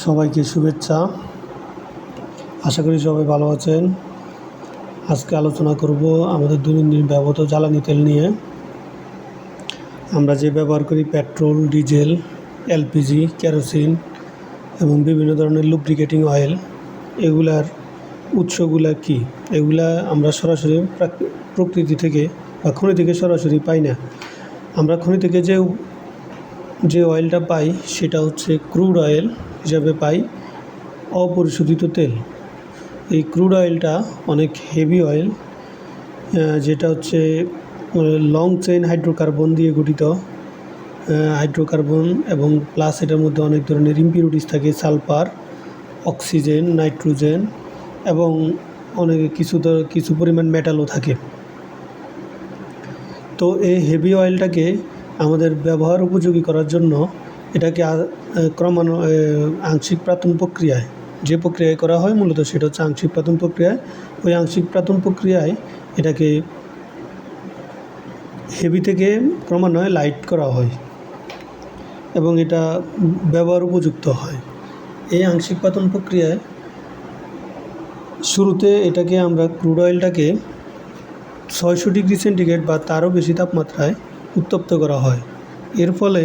সবাইকে শুভেচ্ছা। আশা করি সবাই ভালো আছেন। আজকে আলোচনা করব আমাদের দৈনন্দিন ব্যবহৃত জ্বালানি তেল নিয়ে। আমরা যে ব্যবহার করি পেট্রোল, ডিজেল, এলপিজি, কেরোসিন এবং বিভিন্ন ধরনের লুব্রিকেটিং অয়েল, এগুলার উৎসগুলা কি? এগুলা আমরা সরাসরি প্রকৃতি থেকে বা খনি থেকে সরাসরি পাই না। আমরা খনি থেকে যে অয়েলটা পাই সেটা হচ্ছে ক্রুড অয়েল হিসাবে পাই, অপরিশোধিত তেল। এই ক্রুড অয়েলটা অনেক হেভি অয়েল, যেটা হচ্ছে লং চেইন হাইড্রোকার্বন দিয়ে গঠিত। হাইড্রোকার্বন এবং প্লাস এটার মধ্যে অনেক ধরনের ইম্পিউরিটিস থাকে, সালফার, অক্সিজেন, নাইট্রোজেন এবং অনেক কিছু পরিমাণ মেটালও থাকে। তো এই হেভি অয়েলটাকে আমাদের ব্যবহার উপযোগী করার জন্য এটাকে আংশিক প্রাথন প্রক্রিয়ায়, যে প্রক্রিয়ায় করা হয় মূলত সেটা হচ্ছে আংশিক প্রাথন প্রক্রিয়ায়। ওই আংশিক প্রাথন প্রক্রিয়ায় এটাকে হেভি থেকে ক্রমান্বয়ে লাইট করা হয় এবং এটা ব্যবহার উপযুক্ত হয়। এই আংশিক প্রাথন প্রক্রিয়ায় শুরুতে এটাকে আমরা ক্রুড অয়েলটাকে 600 ডিগ্রি সেন্টিগ্রেড বা তারও বেশি তাপমাত্রায় উত্তপ্ত করা হয়। এর ফলে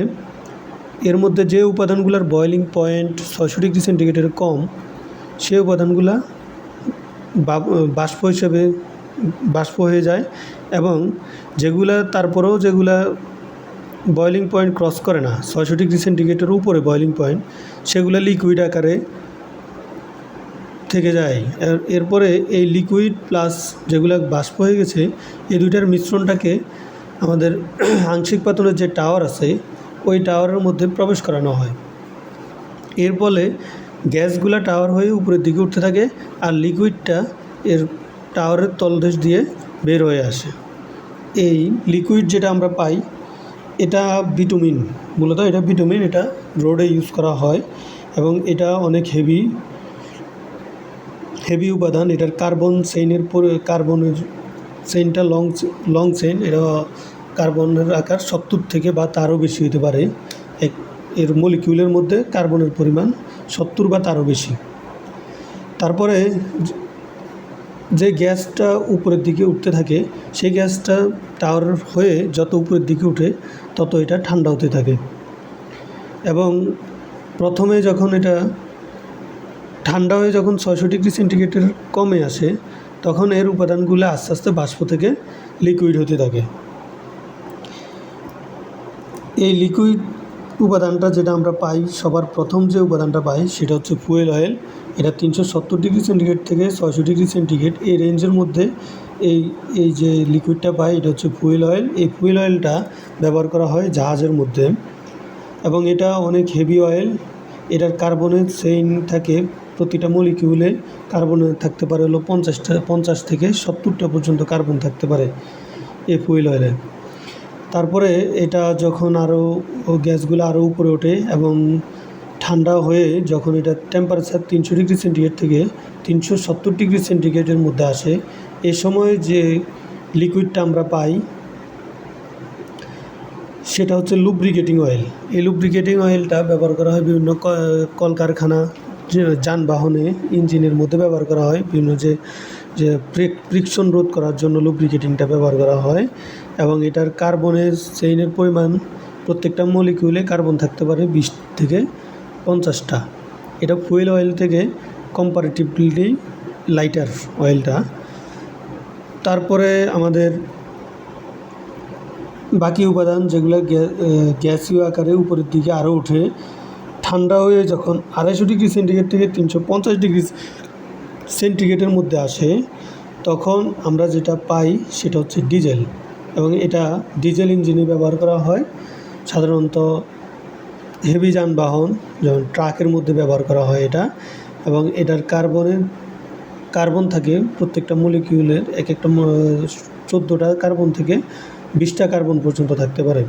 এর মধ্যে যে উপাদানগুলোর বয়েলিং পয়েন্ট 600 ডিগ্রি সেন্টিগ্রেডের কম, সেই উপাদানগুলা বাষ্প হয়ে যায় এবং তারপরেও যেগুলা বয়েলিং পয়েন্ট ক্রস করে না, 600 ডিগ্রি সেন্টিগ্রেডের উপরে বয়েলিং পয়েন্ট, সেগুলো লিকুইড আকারে থেকে যায়। এরপরে এই লিকুইড প্লাস যেগুলো বাষ্প হয়ে গেছে, এই দুইটার মিশ্রণটাকে আমাদের আংশিক পাতনের যে টাওয়ার আছে ওই টাওয়ারের মধ্যে প্রবেশ করানো হয়। এর ফলে গ্যাসগুলা টাওয়ার হয়ে উপরের দিকে উঠতে থাকে আর লিকুইডটা এর টাওয়ারের তলদেশ দিয়ে বের হয়ে আসে। এই লিকুইড যেটা আমরা পাই এটা বিটুমিন, মূলত এটা বিটুমিন, এটা রোডে ইউজ করা হয় এবং এটা অনেক হেভি উপাদান। এটার কার্বনের চেইনটা লং চেইন, এটা কার্বনের আকার 70 থেকে বা তারও বেশি হতে পারে। এর মলিকিউলের মধ্যে কার্বনের পরিমাণ 70 বা তারও বেশি। তারপরে যে গ্যাসটা উপরের দিকে উঠতে থাকে সেই গ্যাসটা টাওয়ার হয়ে যত উপরের দিকে উঠে তত এটা ঠান্ডা হতে থাকে এবং প্রথমে যখন এটা ঠান্ডা হয়ে যখন 600 ডিগ্রি সেন্টিগ্রেডের কমে আসে তখন এর উপাদানগুলো আস্তে আস্তে বাষ্প থেকে লিকুইড হতে থাকে। এই লিকুইড উপাদানটা যেটা আমরা পাই, সবার প্রথম যে উপাদানটা পাই সেটা হচ্ছে ফুয়েল অয়েল। এটা 370 ডিগ্রি সেন্টিগ্রেড থেকে 600 ডিগ্রি সেন্টিগ্রেড এই রেঞ্জের মধ্যে এই যে লিকুইডটা পাই এটা হচ্ছে ফুয়েল অয়েল। এই ফুয়েল অয়েলটা ব্যবহার করা হয় জাহাজের মধ্যে এবং এটা অনেক হেভি অয়েল। এটার কার্বনের চেইন থাকে, প্রতিটা মলিকিউলে কার্বনের থাকতে পারে হলো 50 থেকে 70টা পর্যন্ত কার্বন থাকতে পারে এই ফুয়েল অয়েলে। তারপরে এটা যখন গ্যাসগুলো আরও উপরে ওঠে এবং ঠান্ডা হয়ে যখন এটা টেম্পারেচার 300 ডিগ্রি সেন্টিগ্রেড থেকে 370 ডিগ্রি সেন্টিগ্রেডের মধ্যে আসে, এ সময় যে লিকুইডটা আমরা পাই সেটা হচ্ছে লুব্রিকেটিং অয়েল। এই লুব্রিকেটিং অয়েলটা ব্যবহার করা হয় বিভিন্ন কলকারখানা, যানবাহনে, ইঞ্জিনের মধ্যে ব্যবহার করা হয়। বিভিন্ন যে ফ্রিকশন রোধ করার জন্য লুব্রিকেটিংটা ব্যবহার করা হয় এবং এটার কার্বনের চেইনের পরিমাণ, প্রত্যেকটা মলিকিউলে কার্বন থাকতে পারে 20 থেকে 50টা। এটা ফুয়েল অয়েল থেকে কম্পারেটিভলি লাইটার অয়েলটা। তারপরে আমাদের বাকি উপাদান যেগুলো গ্যাসীয় আকারে উপরের দিকে আরও উঠে, ঠান্ডা হয়ে যখন 250 ডিগ্রি সেন্টিগ্রেড থেকে 350 ডিগ্রি সেন্টিগ্রেডের মধ্যে আসে তখন আমরা যেটা পাই সেটা হচ্ছে ডিজেল এবং এটা ডিজেল ইঞ্জিনে ব্যবহার করা হয়। সাধারণত হেভি যানবাহন যেমন ট্রাকের মধ্যে ব্যবহার করা হয় এটা এবং এটার কার্বন থাকে প্রত্যেকটা মলিকিউলের এক একটা 14টা কার্বন থেকে 20টা কার্বন পর্যন্ত থাকতে পারে।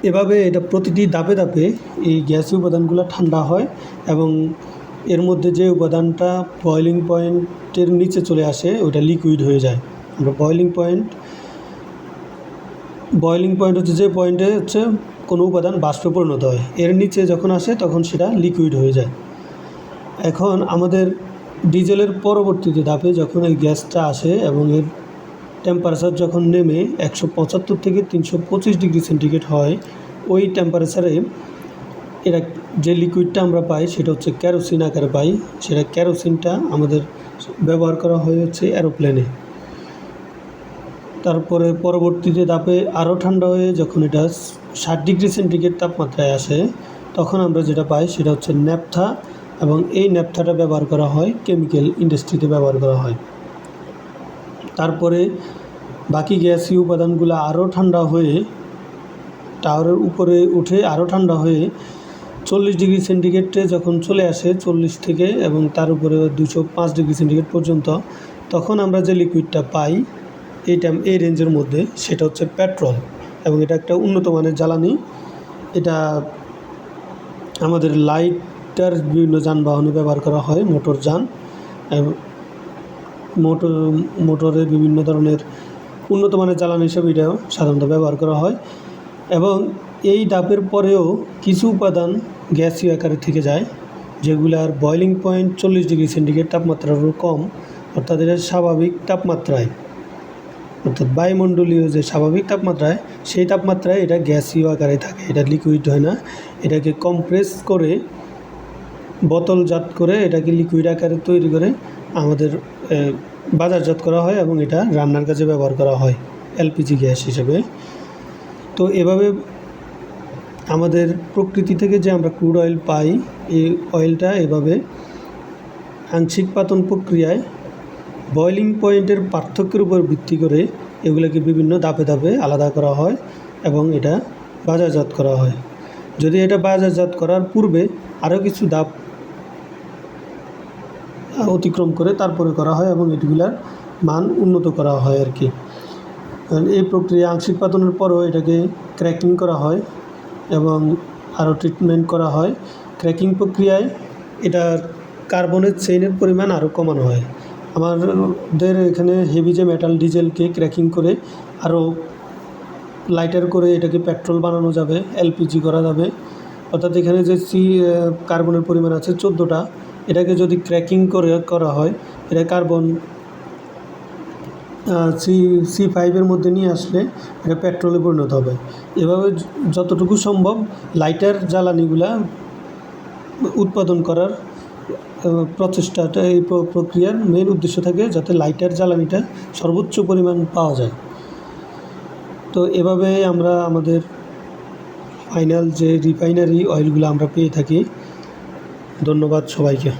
এভাবে এটা প্রতিটি ধাপে ধাপে এই গ্যাসীয় উপাদানগুলো ঠান্ডা হয় এবং এর মধ্যে যে উপাদানটা বয়েলিং পয়েন্টের নিচে চলে আসে ওটা লিকুইড হয়ে যায়। আমরা বয়েলিং পয়েন্ট হচ্ছে যে পয়েন্টে হচ্ছে কোনো উপাদান বাষ্পে পরিণত হয়, এর নিচে যখন আসে তখন সেটা লিকুইড হয়ে যায়। এখন আমাদের ডিজেলের পরবর্তীতে ধাপে যখন এই গ্যাসটা আসে এবং এর টেম্পারেচার যখন নেমে 175 থেকে 325 ডিগ্রি সেন্টিগ্রেড হয়, ওই টেম্পারেচারে এরা যে লিকুইডটা আমরা পাই সেটা হচ্ছে কেরোসিন আকারে পাই। সেটা কেরোসিনটা আমাদের ব্যবহার করা হয় হচ্ছে এরোপ্লেনে। তারপরে পরবর্তীতে ধাপে আরও ঠান্ডা হয়ে যখন এটা 60 ডিগ্রি সেন্টিগ্রেড তাপমাত্রায় আসে, তখন আমরা যেটা পাই সেটা হচ্ছে ন্যাপথা, এবং এই ন্যাপথাটা ব্যবহার করা হয় কেমিক্যাল ইন্ডাস্ট্রিতে ব্যবহার করা হয়। তারপরে বাকি গ্যাসীয় উপাদানগুলো আরও ঠান্ডা হয়ে টাওয়ারের উপরে উঠে আরও ঠান্ডা হয়ে 40 ডিগ্রি সেন্টিগ্রেডে যখন চলে আসে, 40 থেকে এবং তার উপরে 205 ডিগ্রি সেন্টিগ্রেড পর্যন্ত, তখন আমরা যে লিকুইডটা পাই এই রেঞ্জের মধ্যে সেটা হচ্ছে পেট্রোল, এবং এটা একটা উন্নত মানের জ্বালানি। এটা আমাদের লাইটার বিভিন্ন যানবাহনে ব্যবহার করা হয়, মোটরযান, মোটরে বিভিন্ন ধরনের উন্নত মানের জ্বালানি হিসেবে এটা সাধারণত ব্যবহার করা হয়। এবং এই ধাপের পরেও কিছু উপাদান গ্যাসীয় আকারে থেকে যায়, যেগুলার বয়লিং পয়েন্ট 40 ডিগ্রি সেন্টিগ্রেড তাপমাত্রারও কম, অর্থাৎ এটা স্বাভাবিক তাপমাত্রায়, অর্থাৎ বায়ুমণ্ডলীয় যে স্বাভাবিক তাপমাত্রায়, সেই তাপমাত্রায় এটা গ্যাসীয় আকারে থাকে, এটা লিকুইড হয় না। এটাকে কম্প্রেস করে বোতলজাত করে এটাকে লিকুইড আকারে তৈরি করে আমাদের বাজারজাত করা হয়, এবং এটা রান্নার কাজে ব্যবহার করা হয় এলপিজি গ্যাস হিসেবে। তো এভাবে আমাদের প্রকৃতি থেকে যে আমরা ক্রুড অয়েল পাই, এই অয়েলটা এভাবে আংশিক পাতন প্রক্রিয়ায় বয়লিং পয়েন্টের পার্থক্যের উপর ভিত্তি করে এগুলোকে বিভিন্ন ধাপে ধাপে আলাদা করা হয় এবং এটা বাজারজাত করা হয়। যদি এটা বাজারজাত করার পূর্বে আরও কিছু ধাপ অতিক্রম করে তারপরে করা হয় এবং এগুলার মান উন্নত করা হয় আর কি। এই প্রক্রিয়া আংশিক পাতনের পরও এটাকে ক্র্যাকিং করা হয় এবং আরও ট্রিটমেন্ট করা হয়। ক্র্যাকিং প্রক্রিয়ায় এটার কার্বনের চেইনের পরিমাণ আরও কমানো হয়। আমাদের এখানে হেভি যে মেটাল ডিজেলকে ক্র্যাকিং করে আরও লাইটার করে এটাকে পেট্রোল বানানো যাবে, এলপিজি করা যাবে। অর্থাৎ এখানে যে কার্বনের পরিমাণ আছে 14টা, এটাকে যদি ক্র্যাকিং করা হয়, এটা কার্বন C5 মধ্যে নিয়ে আসলে এটা পেট্রোলে পরিণত হবে। এভাবে যতটুকু সম্ভব লাইটার জ্বালানিগুলা উৎপাদন করার প্রচেষ্টাটা, এই প্রক্রিয়ার মেন উদ্দেশ্য থাকে যাতে লাইটার জ্বালানিটা সর্বোচ্চ পরিমাণ পাওয়া যায়। তো এভাবে আমরা আমাদের ফাইনাল যে রিফাইনারি অয়েলগুলো আমরা পেয়ে থাকি। ধন্যবাদ সবাইকে।